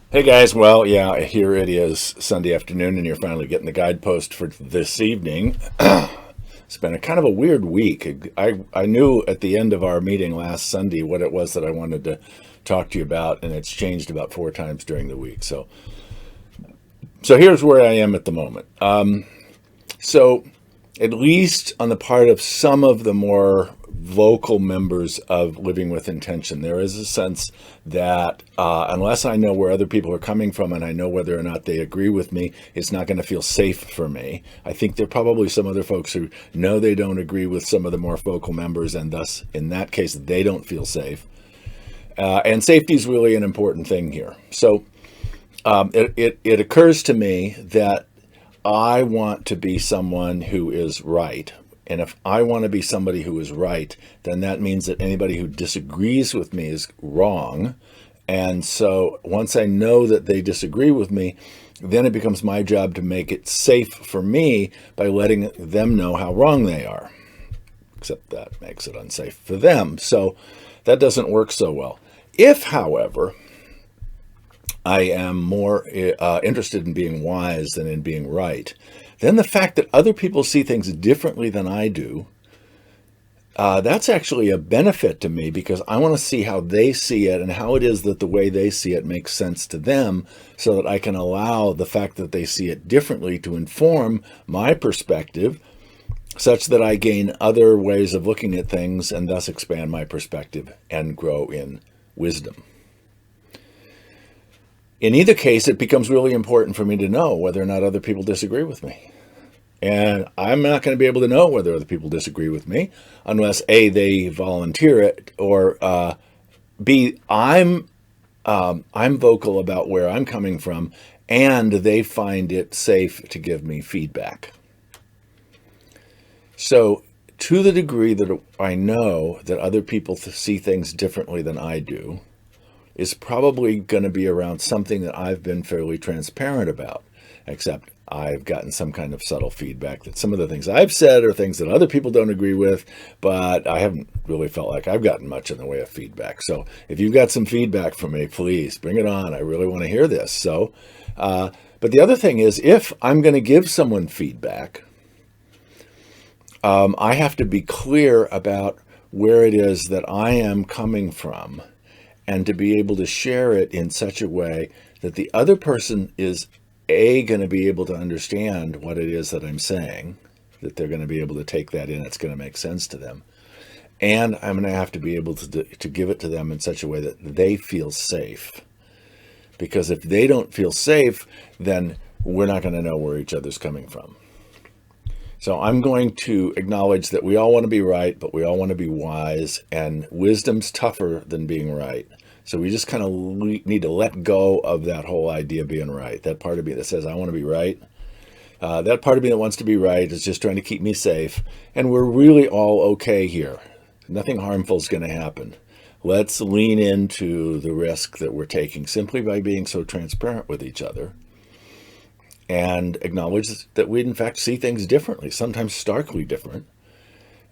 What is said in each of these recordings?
Hey guys, well, yeah, here it is Sunday afternoon, and you're finally getting the guidepost for this evening. It's been a kind of a weird week. I knew at the end of our meeting last Sunday what it was that I wanted to talk to you about, and it's changed about four times during the week. So here's where I am at the moment. So, at least on the part of some of the more vocal members of Living with Intention, there is a sense that unless I know where other people are coming from and I know whether or not they agree with me, it's not going to feel safe for me. I think there are probably some other folks who know they don't agree with some of the more vocal members, and thus, in that case, they don't feel safe. And safety is really an important thing here. So it occurs to me that I want to be someone who is right. And if I want to be somebody who is right, then that means that anybody who disagrees with me is wrong. And so once I know that they disagree with me, then it becomes my job to make it safe for me by letting them know how wrong they are. Except that makes it unsafe for them. So that doesn't work so well. If, however, I am more interested in being wise than in being right, then the fact that other people see things differently than I do, that's actually a benefit to me, because I want to see how they see it and how it is that the way they see it makes sense to them, so that I can allow the fact that they see it differently to inform my perspective, such that I gain other ways of looking at things and thus expand my perspective and grow in wisdom. In either case, it becomes really important for me to know whether or not other people disagree with me. And I'm not going to be able to know whether other people disagree with me unless A, they volunteer it, or B, I'm vocal about where I'm coming from, and they find it safe to give me feedback. So to the degree that I know that other people see things differently than I do, is probably going to be around something that I've been fairly transparent about, except I've gotten some kind of subtle feedback that some of the things I've said are things that other people don't agree with, but I haven't really felt like I've gotten much in the way of feedback. So if you've got some feedback for me, please bring it on. I really want to hear this. But the other thing is, if I'm going to give someone feedback, I have to be clear about where it is that I am coming from, and to be able to share it in such a way that the other person is going to be able to understand what it is that I'm saying, that they're going to be able to take that in, it's going to make sense to them. And I'm going to have to be able to give it to them in such a way that they feel safe. Because if they don't feel safe, then we're not going to know where each other's coming from. So I'm going to acknowledge that we all want to be right, but we all want to be wise, and wisdom's tougher than being right. So we just kind of need to let go of that whole idea of being right. That part of me that says, I want to be right. That part of me that wants to be right is just trying to keep me safe. And we're really all okay here. Nothing harmful is going to happen. Let's lean into the risk that we're taking simply by being so transparent with each other, and acknowledge that we in fact see things differently, sometimes starkly different,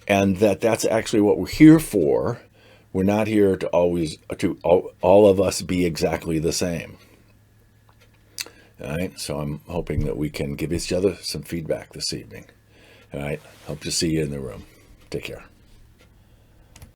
and that's actually what we're here for. We're not here to all of us be exactly the same. All right, so I'm hoping that we can give each other some feedback this evening. All right, hope to see you in the room. Take care.